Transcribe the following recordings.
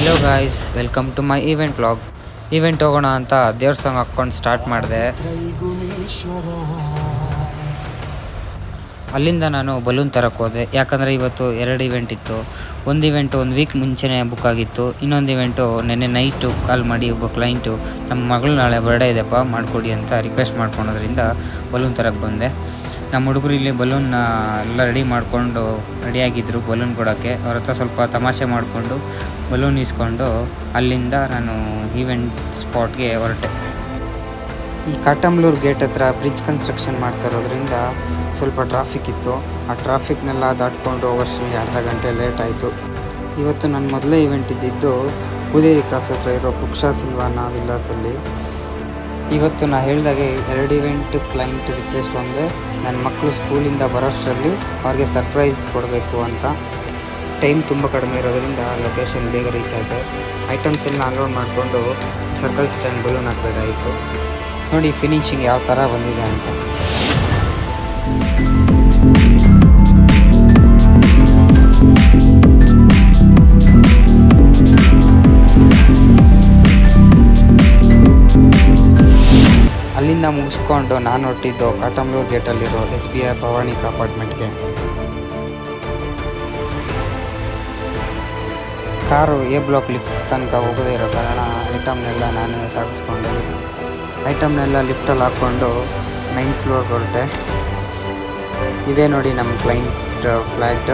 Hello guys, welcome to my event vlog. Event ಹೋಗೋಣ ಅಂತ ದೇವ್ರ ಸಾಂಗ್ ಹಾಕ್ಕೊಂಡು ಸ್ಟಾರ್ಟ್ ಮಾಡಿದೆ. ಅಲ್ಲಿಂದ ನಾನು ಬಲೂನ್ ತರಕ್ಕೆ ಹೋದೆ. ಯಾಕಂದರೆ ಇವತ್ತು 2 ಇವೆಂಟ್ ಇತ್ತು. ಒಂದು ಇವೆಂಟು 1 ವೀಕ್ ಮುಂಚೆನೇ ಬುಕ್ ಆಗಿತ್ತು. ಇನ್ನೊಂದು ಇವೆಂಟು ನೆನ್ನೆ ನೈಟು ಕಾಲ್ ಮಾಡಿ ಒಬ್ಬ ಕ್ಲೈಂಟು ನಮ್ಮ ಮಗಳು ನಾಳೆ ಬರ್ಡೇ ಇದೆಪ್ಪ ಮಾಡಿಕೊಡಿ ಅಂತ ರಿಕ್ವೆಸ್ಟ್ ಮಾಡ್ಕೊಳೋದ್ರಿಂದ ಬಲೂನ್ ತರಕ್ಕೆ ಬಂದೆ. ನಮ್ಮ ಹುಡುಗರು ಇಲ್ಲಿ ಬಲೂನ್ನ ಎಲ್ಲ ರೆಡಿಯಾಗಿದ್ದರು ಬಲೂನ್ ಕೊಡೋಕ್ಕೆ. ಅವ್ರ ಹತ್ರ ಸ್ವಲ್ಪ ತಮಾಷೆ ಮಾಡಿಕೊಂಡು ಬಲೂನ್ ಇಸ್ಕೊಂಡು ಅಲ್ಲಿಂದ ನಾನು ಈವೆಂಟ್ ಸ್ಪಾಟ್ಗೆ ಹೊರಟೆ. ಈ ಕಾಟಂಬ್ಲೂರು ಗೇಟ್ ಹತ್ರ ಬ್ರಿಡ್ಜ್ ಕನ್ಸ್ಟ್ರಕ್ಷನ್ ಮಾಡ್ತಾ ಇರೋದ್ರಿಂದ ಸ್ವಲ್ಪ ಟ್ರಾಫಿಕ್ ಇತ್ತು. ಆ ಟ್ರಾಫಿಕ್ನೆಲ್ಲ ದಾಟ್ಕೊಂಡು ಹೋಗೋಷ್ಟರಲ್ಲಿ ಅರ್ಧ ಗಂಟೆ ಲೇಟ್ ಆಯಿತು. ಇವತ್ತು ನನ್ನ ಮೊದಲೇ ಇವೆಂಟ್ ಇದ್ದಿದ್ದು ಉದಯ ಕ್ರಾಸ್ ಹತ್ರ ಇರೋ ವೃಕ್ಷ ಸಿಲ್ವಾನ ವಿಲ್ಲಾಸಲ್ಲಿ. ಇವತ್ತು ನಾನು ಹೇಳಿದಾಗೆ 2 ಇವೆಂಟ್ ಕ್ಲೈಂಟ್ ರಿಕ್ವೆಸ್ಟ್ ಒಂದೇ. ನನ್ನ ಮಕ್ಕಳು ಸ್ಕೂಲಿಂದ ಬರೋಷ್ಟರಲ್ಲಿ ಅವ್ರಿಗೆ ಸರ್ಪ್ರೈಸ್ ಕೊಡಬೇಕು ಅಂತ. ಟೈಮ್ ತುಂಬ ಕಡಿಮೆ ಇರೋದ್ರಿಂದ ಲೊಕೇಶನ್ ಬೇಗ ರೀಚ್ ಆಯಿತು. ಐಟಮ್ಸ್ ಎಲ್ಲ ಅನ್ಲೋಡ್ ಮಾಡಿಕೊಂಡು ಸರ್ಕಲ್ ಸ್ಟ್ಯಾಂಡ್ ಬಲೂನ್ ಹಾಕಬೇಕಾಗಿತ್ತು. ನೋಡಿ ಫಿನಿಶಿಂಗ್ ಯಾವ ಥರ ಬಂದಿದೆ ಅಂತ. ಅಲ್ಲಿಂದ ಮುಗಿಸ್ಕೊಂಡು ನಾನು ಹೊರಟಿದ್ದು ಕಾಟಂಬ್ಲೂರು ಗೇಟಲ್ಲಿರೋ SBI ಭವಾನಿಕ ಅಪಾರ್ಟ್ಮೆಂಟ್ಗೆ. ಕಾರು A ಬ್ಲಾಕ್ ಲಿಫ್ಟ್ ತನಕ ಹೋಗದೇ ಇರೋ ಕಾರಣ ಐಟಮ್ನೆಲ್ಲ ನಾನೇ ಸಾಗಿಸ್ಕೊಂಡೆ. ಐಟಮ್ನೆಲ್ಲ ಲಿಫ್ಟಲ್ಲಿ ಹಾಕ್ಕೊಂಡು 9th ಫ್ಲೋರ್ಗೆ ಹೊರಟೆ. ಇದೇ ನೋಡಿ ನಮ್ಮ ಕ್ಲೈಂಟ್ ಫ್ಲ್ಯಾಟ್.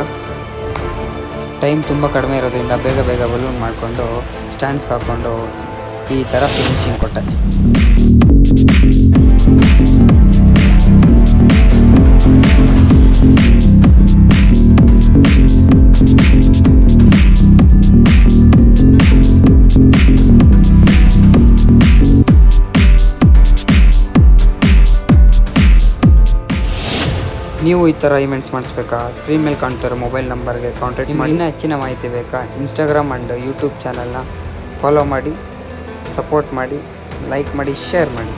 ಟೈಮ್ ತುಂಬ ಕಡಿಮೆ ಇರೋದ್ರಿಂದ ಬೇಗ ಬಲೂನ್ ಮಾಡಿಕೊಂಡು ಸ್ಟ್ಯಾಂಡ್ಸ್ ಹಾಕ್ಕೊಂಡು ಈ ಥರ ಫಿನಿಶಿಂಗ್ ಕೊಟ್ಟೆ. ನೀವು ಈ ಥರ ಇವೆಂಟ್ಸ್ ಮಾಡಿಸ್ಬೇಕಾ? ಸ್ಕ್ರೀನ್ ಮೇಲೆ ಕಾಣ್ತಿರೋ ಮೊಬೈಲ್ ನಂಬರ್ಗೆ ಕಾಂಟ್ಯಾಕ್ಟ್ ಮಾಡಿ. ಇನ್ನೂ ಹೆಚ್ಚಿನ ಮಾಹಿತಿ ಬೇಕಾ? ಇನ್ಸ್ಟಾಗ್ರಾಮ್ ಆ್ಯಂಡ್ ಯೂಟ್ಯೂಬ್ ಚಾನಲ್ನ ಫಾಲೋ ಮಾಡಿ, ಸಪೋರ್ಟ್ ಮಾಡಿ, ಲೈಕ್ ಮಾಡಿ, ಶೇರ್ ಮಾಡಿ.